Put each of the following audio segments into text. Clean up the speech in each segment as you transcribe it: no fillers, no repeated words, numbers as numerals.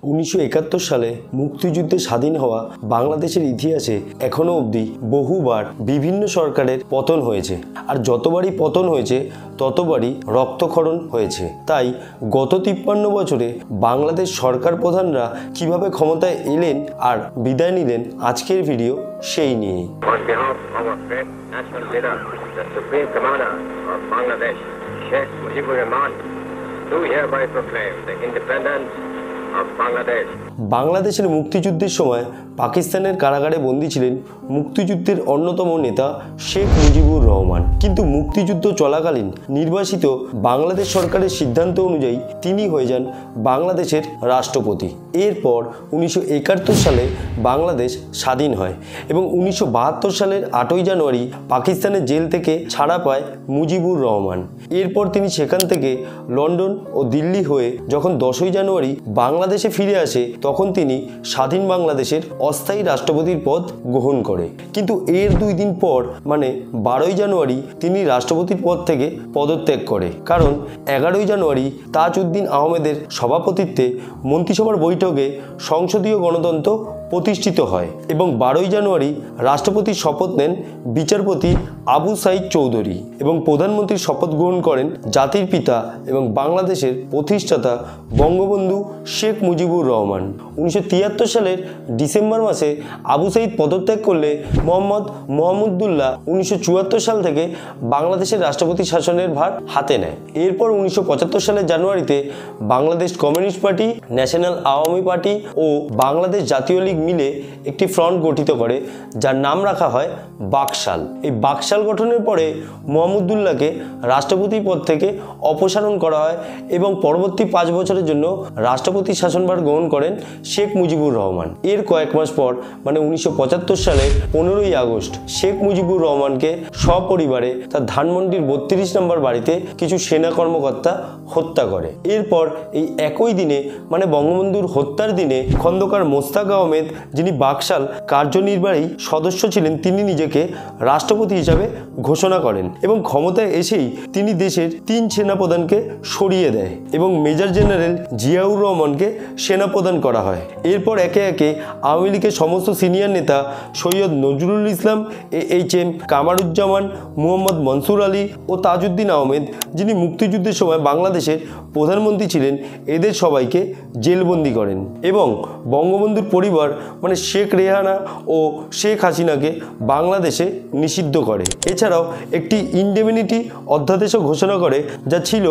1971 সালে মুক্তিযুদ্ধে স্বাধীন হওয়া বাংলাদেশের ইতিহাসে এখনো অবধি বহুবার বিভিন্ন সরকারের পতন হয়েছে, আর যতবারই পতন হয়েছে ততবারই রক্তক্ষরণ হয়েছে। তাই গত 53 বছরে বাংলাদেশ সরকার প্রধানরা কিভাবে ক্ষমতায় এলেন আর বিদায় নিলেন, আজকের ভিডিও সেই নিয়েই। বাংলাদেশের মুক্তিযুদ্ধের সময় পাকিস্তানের কারাগারে বন্দী ছিলেন মুক্তিযুদ্ধের অন্যতম নেতা শেখ মুজিবুর রহমান। কিন্তু মুক্তিযুদ্ধ চলাকালীন নির্বাচিত বাংলাদেশ সরকারের সিদ্ধান্ত অনুযায়ী তিনি হয়ে যান বাংলাদেশের রাষ্ট্রপতি। এরপর 1971 সালে বাংলাদেশ স্বাধীন হয় এবং 1972 সালের 8ই জানুয়ারি পাকিস্তানের জেল থেকে ছাড়া পায় মুজিবুর রহমান। এরপর তিনি সেখান থেকে লন্ডন ও দিল্লি হয়ে যখন 10ই জানুয়ারি বাংলাদেশে ফিরে আসে, তখন তিনি স্বাধীন বাংলাদেশের অস্থায়ী রাষ্ট্রপতির পদ গ্রহণ করে। কিন্তু এর 2 দিন পর মানে 12ই জানুয়ারি তিনি রাষ্ট্রপতির পদ থেকে পদত্যাগ করে, কারণ 11ই জানুয়ারি তাজউদ্দিন আহমেদের সভাপতিত্বে মন্ত্রিসভার বৈঠকে সংসদীয় গণতন্ত্র প্রতিষ্ঠিত হয় এবং 12ই জানুয়ারি রাষ্ট্রপতির শপথ নেন বিচারপতি আবু সাইদ চৌধুরী এবং প্রধানমন্ত্রীর শপথ গ্রহণ করেন জাতির পিতা এবং বাংলাদেশের প্রতিষ্ঠাতা বঙ্গবন্ধু শেখ মুজিবুর রহমান। 1973 সালের ডিসেম্বর মাসে আবু সাইদ পদত্যাগ করলে মোহাম্মদ মোহাম্মদুল্লাহ 1974 সাল থেকে বাংলাদেশের রাষ্ট্রপতি শাসনের ভার হাতে নেয়। এরপর 1975 সালের জানুয়ারিতে Bangladesh communist party, national Awami party ও বাংলাদেশ জাতীয় লীগ মিলে একটি ফ্রন্ট গঠিত করে, যার নাম রাখা হয় বাকশাল। এই বাকশাল গঠনের পরে মোহাম্মদুল্লাহকে রাষ্ট্রপতি পদ থেকে অপসারণ করা হয় এবং পরবর্তী 5 বছরের জন্য রাষ্ট্রপতি শাসনভার গ্রহণ করেন শেখ মুজিবুর রহমান। এর কয়েক মাস পর মানে 1975 সালের 15ই আগস্ট শেখ মুজিবুর রহমানকে সপরিবারে তার ধানমন্ডির 32 নম্বর বাড়িতে কিছু সেনা কর্মকর্তা হত্যা করে। এরপর এই একই দিনে মানে বঙ্গবন্ধুর হত্যার দিনে খন্দকার মোস্তাক আহমেদ, যিনি বাকশাল কার্যনির্বাহী সদস্য ছিলেন, তিনি নিজেকে রাষ্ট্রপতি হিসাবে ঘোষণা করেন এবং ক্ষমতায় এসেই তিনি দেশের 3 সেনাপ্রধানকে সরিয়ে দেয় এবং মেজর জেনারেল জিয়াউর রহমানকে সেনাপ্রধান করা হয়। এরপর একে একে আওয়ামী লীগের সমস্ত সিনিয়র নেতা সৈয়দ নজরুল ইসলাম, AHM কামারুজ্জামান, মোহাম্মদ মনসুর আলী ও তাজউদ্দিন আহমেদ, যিনি মুক্তিযুদ্ধের সময় বাংলাদেশের প্রধানমন্ত্রী ছিলেন, এদের সবাইকে জেলবন্দি করেন এবং বঙ্গবন্ধুর পরিবার মানে শেখ রেহানা ও শেখ হাসিনাকে বাংলাদেশে নিষিদ্ধ করে। এছাড়াও একটি ইনডেমনিটি অধ্যাদেশও ঘোষণা করে, যা ছিল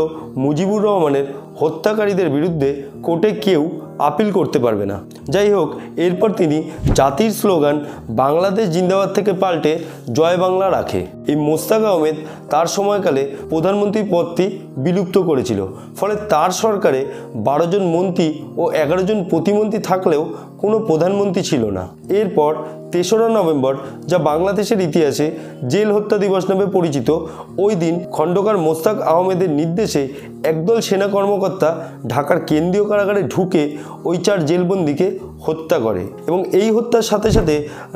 মুজিবুর রহমানের হত্যাকারীদের বিরুদ্ধে কোর্টে কেউ আপিল করতে পারবে না। যাই হোক, এরপর তিনি জাতির স্লোগান বাংলাদেশ জিন্দাবাদ থেকে পাল্টে জয় বাংলা রাখে। এই মোস্তাক আহমেদ তার সময়কালে প্রধানমন্ত্রীর পদটি বিলুপ্ত করেছিল, ফলে তার সরকারে 12 জন মন্ত্রী ও 11 জন প্রতিমন্ত্রী থাকলেও কোনো প্রধানমন্ত্রী ছিল না। এরপর 3রা নভেম্বর, যা বাংলাদেশের ইতিহাসে জেল হত্যা দিবস নামে পরিচিত, ওই দিন খন্দকার মোস্তাক আহমেদের নির্দেশে একদল সেনা কর্মকর্তা ঢাকার কেন্দ্রীয় কারাগারে ঢুকে ওই 4 জেলবন্দিকে হত্যা করে এবং এই হত্যার সাথে সাথে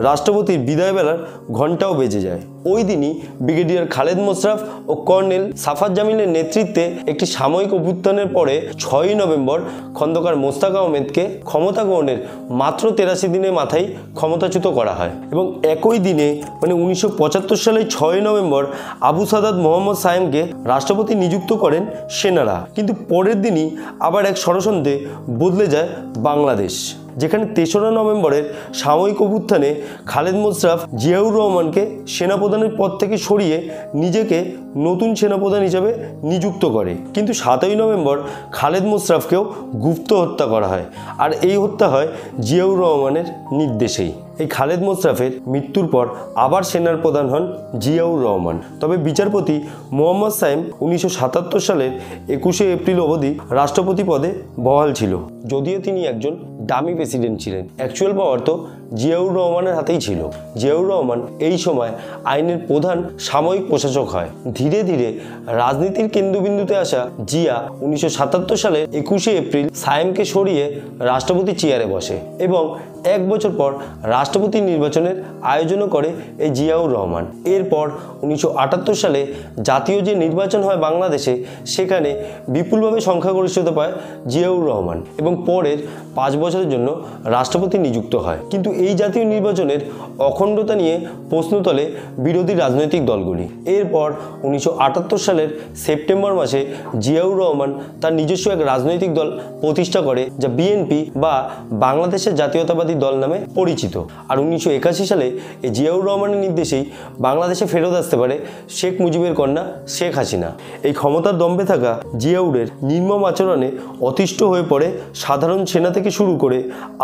রাষ্ট্রপতির বিদায়বেলার ঘণ্টাও বেজে যায়। ওই দিনই ব্রিগেডিয়ার খালেদ মোশাররফ ও কর্নেল সাফাত জামিলের নেতৃত্বে একটি সাময়িক অভ্যুত্থানের পরে 6ই নভেম্বর খন্দকার মোস্তাক আহমেদকে ক্ষমতা গ্রহণের মাত্র 83 দিনের মাথায় ক্ষমতাচ্যুত করা হয় এবং একই দিনে মানে 1975 সালের 6ই নভেম্বর আবু সাদাত মোহাম্মদ সায়েমকে রাষ্ট্রপতি নিযুক্ত করেন সেনারা। কিন্তু পরের দিনই আবার এক ষড়যন্ত্রে বদলে যায় বাংলাদেশ, যেখানে 3রা নভেম্বরের সাময়িক অভ্যুত্থানে খালেদ মোশাররফ জিয়াউর রহমানকে সেনাপ্রধানের পদ থেকে সরিয়ে নিজেকে নতুন সেনাপ্রধান হিসাবে নিযুক্ত করে। কিন্তু 7ই নভেম্বর খালেদ মোশাররফকেও গুপ্ত হত্যা করা হয়, আর এই হত্যা হয় জিয়াউর রহমানের নির্দেশেই। এই খালেদ মোশাররফের মৃত্যুর পর আবার সেনার প্রধান হন জিয়াউর রহমান। তবে বিচারপতি মোহাম্মদ সাইম 1977 সালের 21শে এপ্রিল অবধি রাষ্ট্রপতি পদে বহাল ছিল, যদিও তিনি একজন ডামি প্রেসিডেন্ট ছিলেন। অ্যাকচুয়াল পাওয়ার তো জিয়াউর রহমানের হাতেই ছিল। জিয়াউর রহমান এই সময় আইনের প্রধান সাময়িক প্রশাসক হয়। ধীরে ধীরে রাজনীতির কেন্দ্রবিন্দুতে আসা জিয়া 1977 সালের 21শে এপ্রিল সায়েমকে সরিয়ে রাষ্ট্রপতি চেয়ারে বসে এবং 1 বছর পর রাষ্ট্রপতি নির্বাচনের আয়োজনও করে এই জিয়াউর রহমান। এরপর 1978 সালে জাতীয় যে নির্বাচন হয় বাংলাদেশে, সেখানে বিপুলভাবে সংখ্যাগরিষ্ঠতা পায় জিয়াউর রহমান এবং পরের 5 বছরের জন্য রাষ্ট্রপতি নিযুক্ত হয়। কিন্তু এই জাতীয় নির্বাচনের অখণ্ডতা নিয়ে প্রশ্ন তোলে বিরোধী রাজনৈতিক দলগুলি। এরপর 1978 সালের সেপ্টেম্বর মাসে জিয়াউর রহমান তার নিজস্ব এক রাজনৈতিক দল প্রতিষ্ঠা করে, যা বিএনপি বা বাংলাদেশের জাতীয়তাবাদী দল নামে পরিচিত। আর 1981 সালে এই জিয়াউর রহমানের নির্দেশেই বাংলাদেশে ফেরত আসতে পারে শেখ মুজিবের কন্যা শেখ হাসিনা। এই ক্ষমতার দম্ভে থাকা জিয়াউরের নির্মম আচরণে অতিষ্ঠ হয়ে পড়ে সাধারণ সেনা থেকে শুরু করে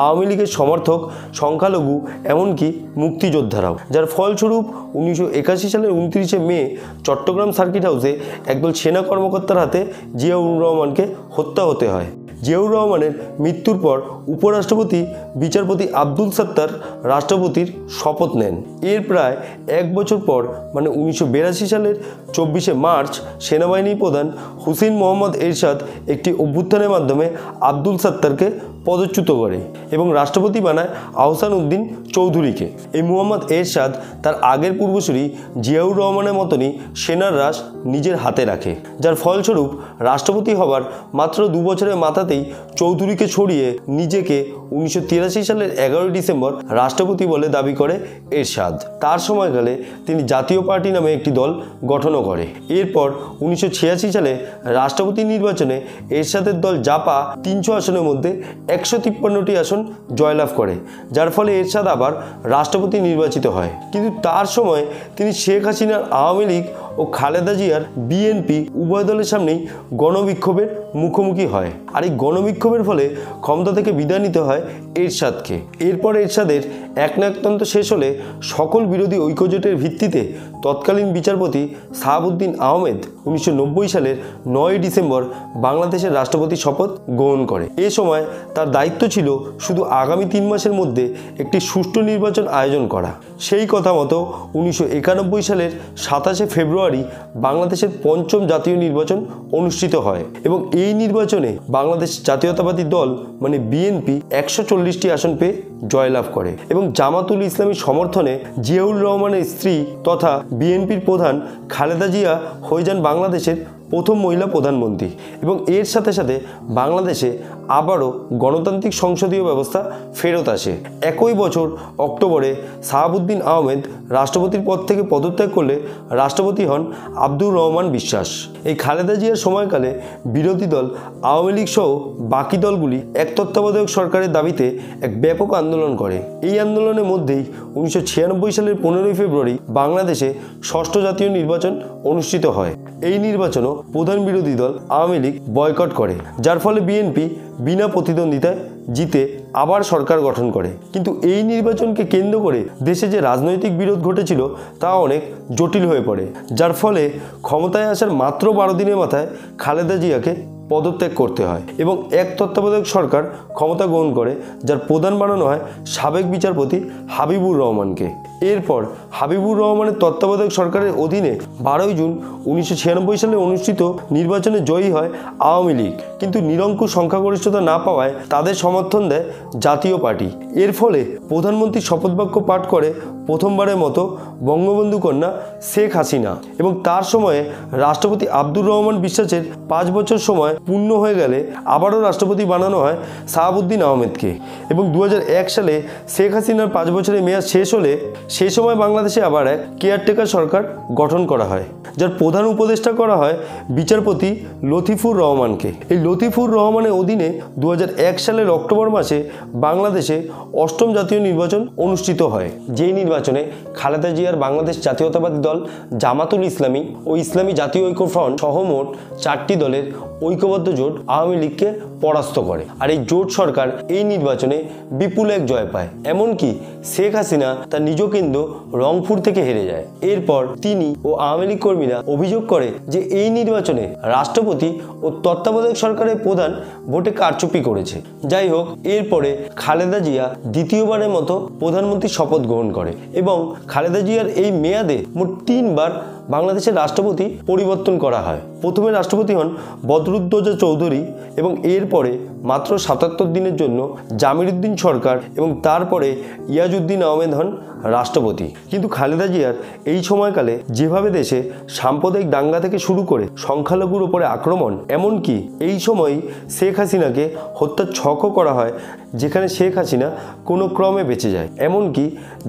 আওয়ামী লীগের সমর্থক, সংখ্যালঘু, এমনকি মুক্তিযোদ্ধারাও, যার ফলস্বরূপ 1981 সালের 29শে মে চট্টগ্রাম সার্কিট হাউসে একদল সেনা কর্মকর্তার হাতে জিয়াউর রহমানকে হত্যা হতে হয়। জিয়াউর রহমানের মৃত্যুর পর উপরাষ্ট্রপতি বিচারপতি আব্দুল সত্তার রাষ্ট্রপতির শপথ নেন। এর প্রায় 1 বছর পর মানে 1982 সালের 24শে মার্চ সেনাবাহিনী প্রধান হুসেইন মোহাম্মদ এরশাদ একটি অভ্যুত্থানের মাধ্যমে আব্দুল সত্তারকে পদচ্যুত করে এবং রাষ্ট্রপতি বানায় আহসান উদ্দিন চৌধুরীকে। এই মোহাম্মদ এরশাদ তার আগের পূর্বসূরি জিয়াউর রহমানের মতনই সেনার রাশ নিজের হাতে রাখে, যার ফলস্বরূপ রাষ্ট্রপতি হবার মাত্র 2 বছরের মাথাতেই চৌধুরীকে ছড়িয়ে নিজেকে 1983 সালের 11 ডিসেম্বর রাষ্ট্রপতি বলে দাবি করে এরশাদ। তার সময়কালে তিনি জাতীয় পার্টি নামে একটি দল গঠনও করে। এরপর 1986 সালে রাষ্ট্রপতি নির্বাচনে এরশাদের দল জাপা 300 আসনের মধ্যে 153টি আসন জয়লাভ করে, যার ফলে এরশাদ আবার রাষ্ট্রপতি নির্বাচিত হয়। কিন্তু তার সময় তিনি শেখ হাসিনার আওয়ামী লীগ ও খালেদা জিয়ার বিএনপি উভয় দলের সামনেই গণবিক্ষোভের মুখোমুখি হয়। আর এই গণবিক্ষোভের ফলে ক্ষমতা থেকে বিদায় নিতে হয় এরশাদকে। এরপর এরশাদের একনায়কতন্ত্র শেষ হলে সকল বিরোধী ঐক্যজোটের ভিত্তিতে তৎকালীন বিচারপতি শাহাবুদ্দিন আহমেদ 1990 সালের 9 ডিসেম্বর বাংলাদেশের রাষ্ট্রপতি শপথ গ্রহণ করে। এ সময় তার দায়িত্ব ছিল শুধু আগামী 3 মাসের মধ্যে একটি সুষ্ঠু নির্বাচন আয়োজন করা। সেই কথা মতো 1991 সালের 27শে ফেব্রুয়ারি বাংলাদেশের 5ম জাতীয় নির্বাচন অনুষ্ঠিত হয় এবং এই নির্বাচনে বাংলাদেশ জাতীয়তাবাদী দল মানে বিএনপি 140টি আসন পেয়ে জয়লাভ করে এবং জামাতুল ইসলামীর সমর্থনে জিয়াউর রহমানের স্ত্রী তথা বিএনপির প্রধান খালেদা জিয়া হয়ে যান বাংলাদেশের প্রথম মহিলা প্রধানমন্ত্রী এবং এর সাথে সাথে বাংলাদেশে আবারও গণতান্ত্রিক সংসদীয় ব্যবস্থা ফেরত আসে। একই বছর অক্টোবরে শাহাবুদ্দিন আহমেদ রাষ্ট্রপতির পদ থেকে পদত্যাগ করলে রাষ্ট্রপতি হন আব্দুর রহমান বিশ্বাস। এই খালেদা জিয়ার সময়কালে বিরোধী দল আওয়ামী লীগ সহ বাকি দলগুলি এক তত্ত্বাবধায়ক সরকারের দাবিতে এক ব্যাপক আন্দোলন করে। এই আন্দোলনের মধ্যেই 1996 সালের 15 ফেব্রুয়ারি বাংলাদেশে 6ষ্ঠ জাতীয় নির্বাচন অনুষ্ঠিত হয়। এই নির্বাচনও প্রধান বিরোধী দল আওয়ামী লীগ বয়কট করে, যার ফলে বিএনপি বিনা প্রতিদ্বন্দ্বিতায় জিতে আবার সরকার গঠন করে। কিন্তু এই নির্বাচনকে কেন্দ্র করে দেশে যে রাজনৈতিক বিরোধ ঘটেছিল তা অনেক জটিল হয়ে পড়ে, যার ফলে ক্ষমতায় আসার মাত্র 12 দিনের মাথায় খালেদা জিয়াকে পদত্যাগ করতে হয় এবং এক তত্ত্বাবধায়ক সরকার ক্ষমতা গ্রহণ করে, যার প্রধান বানানো হয় সাবেক বিচারপতি হাবিবুর রহমানকে। এরপর হাবিবুর রহমানের তত্ত্বাবধায়ক সরকারের অধীনে 12 জুন 1996 সালে অনুষ্ঠিত নির্বাচনে জয়ী হয় আওয়ামী লীগ, কিন্তু নিরঙ্কুশ সংখ্যাগরিষ্ঠতা না পাওয়ায় তাদের সমর্থন দেয় জাতীয় পার্টি। এর ফলে প্রধানমন্ত্রী শপথবাক্য পাঠ করে প্রথমবারের মতো বঙ্গবন্ধু কন্যা শেখ হাসিনা এবং তার সময়ে রাষ্ট্রপতি আব্দুর রহমান বিশ্বাসের 5 বছর সময় পূর্ণ হয়ে গেলে আবারও রাষ্ট্রপতি বানানো হয় শাহাবুদ্দিন আহমেদকে এবং 2001 সালে শেখ হাসিনার 5 বছরের মেয়াদ শেষ হলে সেই সময় বাংলাদেশে আবার এক কেয়ারটেকার সরকার গঠন করা হয়, যার প্রধান উপদেষ্টা করা হয় বিচারপতি লতিফুর রহমানকে। এই লতিফুর রহমানের অধীনে 2001 সালের অক্টোবর মাসে বাংলাদেশে 8ম জাতীয় নির্বাচন অনুষ্ঠিত হয়, যেই নির্বাচনে খালেদা জিয়ার বাংলাদেশ জাতীয়তাবাদী দল, জামাতুল ইসলামী ও ইসলামী জাতীয় ঐক্য ফ্রন্ট সহ মোট 4টি দলের ঐক্যবদ্ধ জোট আওয়ামী লীগকে পরাস্ত করে। আর এই জোট সরকার এই নির্বাচনে বিপুল এক জয় পায়, এমনকি শেখ হাসিনা তার নিজ কেন্দ্র রংপুর থেকে হেরে যায়। এরপর তিনি ও আওয়ামী লীগ কর্মীরা অভিযোগ করে যে এই নির্বাচনে রাষ্ট্রপতি ও তত্ত্বাবধায়ক সরকারের প্রধান ভোটে কারচুপি করেছে। যাই হোক, এরপরে খালেদা জিয়া দ্বিতীয়বারের মতো প্রধানমন্ত্রীর শপথ গ্রহণ করে এবং খালেদা জিয়ার এই মেয়াদে মোট 3 বার বাংলাদেশের রাষ্ট্রপতি পরিবর্তন করা হয়। প্রথমে রাষ্ট্রপতি হন বদরুদ্দোজা চৌধুরী এবং এরপরে মাত্র 77 দিনের জন্য জামিরুদ্দিন সরকার এবং তারপরে ইয়াজউদ্দিন আহমেদ হন রাষ্ট্রপতি। কিন্তু খালেদা জিয়ার এই সময়কালে যেভাবে দেশে সাম্প্রদায়িক দাঙ্গা থেকে শুরু করে সংখ্যালঘুর উপরে আক্রমণ, এমনকি এই সময় শেখ হাসিনাকে হত্যার ছকও করা হয়, যেখানে শেখ হাসিনা কোনো ক্রমে বেঁচে যায়। এমনকি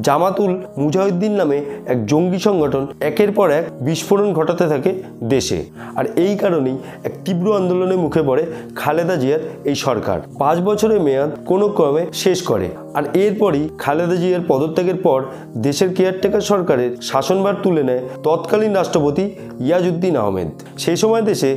জামাতুল মুজাহিদ্দিন নামে এক জঙ্গি সংগঠন একের পর এক বিস্ফোরণ ঘটাতে থাকে দেশে। আর এই কারণেই এক তীব্র আন্দোলনের মুখে পড়ে খালেদা জিয়ার এই সরকার। 5 বছরের মেয়াদ কোনো ক্রমে শেষ করে। আর এরপরই খালেদা জিয়ার পদত্যাগের পর দেশের কেয়ারটেকার সরকারের শাসনভার তুলে নেয় তৎকালীন রাষ্ট্রপতি ইয়াজউদ্দিন আহমেদ। সেই সময় দেশে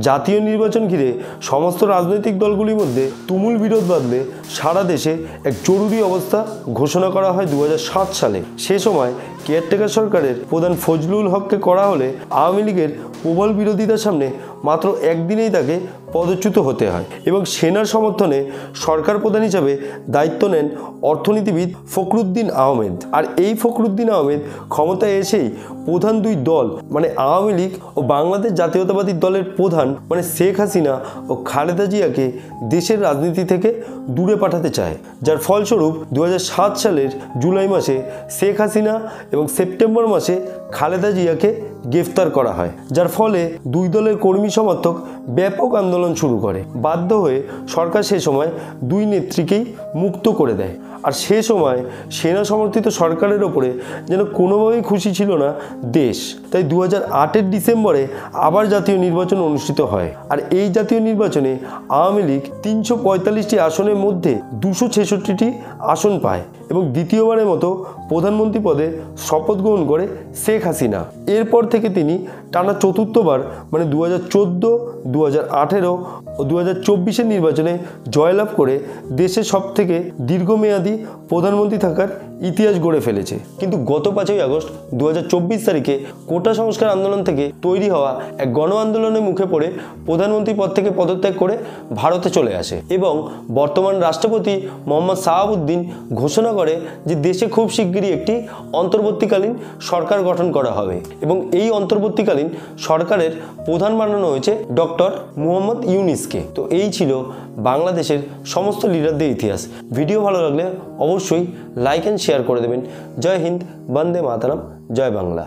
জাতীয় নির্বাচন ঘিরে সমস্ত রাজনৈতিক দলগুলির মধ্যে তুমুল বিরোধ বাঁধলে সারা দেশে এক জরুরি অবস্থা ঘোষণা করা হয় 2007 সালে। সে সময় কেয়ারটেকার সরকারের প্রধান ফজলুল হককে করা হলে আওয়ামী লীগের প্রবল বিরোধিতার সামনে মাত্র একদিনেই তাকে পদচ্যুত হতে হয় এবং সেনার সমর্থনে সরকার প্রধান হিসাবে দায়িত্ব নেন অর্থনীতিবিদ ফখরুদ্দিন আহমেদ। আর এই ফখরুদ্দিন আহমেদ ক্ষমতায় এসেই প্রধান দুই দল মানে আওয়ামী লীগ ও বাংলাদেশ জাতীয়তাবাদী দলের প্রধান মানে শেখ হাসিনা ও খালেদা জিয়াকে দেশের রাজনীতি থেকে দূরে পাঠাতে চায়, যার ফলস্বরূপ 2007 সালের জুলাই মাসে শেখ হাসিনা এবং সেপ্টেম্বর মাসে খালেদা জিয়াকে গ্রেফতার করা হয়, যার ফলে দুই দলের কর্মী সমর্থক ব্যাপক আন্দোলন শুরু করে। বাধ্য হয়ে সরকার সে সময় দুই নেত্রীকেই মুক্ত করে দেয়। আর সে সময় সেনা সমর্থিত সরকারের ওপরে যেন কোনোভাবেই খুশি ছিল না দেশ। তাই 2008-এর ডিসেম্বরে আবার জাতীয় নির্বাচন অনুষ্ঠিত হয়। আর এই জাতীয় নির্বাচনে আওয়ামী লীগ 345টি আসনের মধ্যে 266টি আসন পায় এবং দ্বিতীয়বারের মতো প্রধানমন্ত্রী পদে শপথ গ্রহণ করে শেখ হাসিনা। এরপর থেকে তিনি টানা চতুর্থবার মানে 2014, 2018 ও 2024-এর নির্বাচনে জয়লাভ করে দেশের সবথেকে দীর্ঘমেয়াদী প্রধানমন্ত্রী থাকার ইতিহাস গড়ে ফেলেছে। কিন্তু গত 5ই আগস্ট 2024 তারিখে কোটা সংস্কার আন্দোলন থেকে তৈরি হওয়া এক গণ আন্দোলনের মুখে পড়ে প্রধানমন্ত্রী পদ থেকে পদত্যাগ করে ভারতে চলে আসে এবং বর্তমান রাষ্ট্রপতি মোহাম্মদ শাহাবুদ্দিন ঘোষণা করে যে দেশে খুব শিগগিরই একটি অন্তর্বর্তীকালীন সরকার গঠন করা হবে এবং এই অন্তর্বর্তীকালীন সরকারের প্রধান বানানো হয়েছে ডক্টর মুহাম্মদ ইউনূসকে। তো এই ছিল বাংলাদেশের সমস্ত লিডারদের ইতিহাস। ভিডিও ভালো লাগলে অবশ্যই লাইক অ্যান্ড শেয়ার করে দেবেন। জয় হিন্দ, বন্দে মাতরম, জয় বাংলা।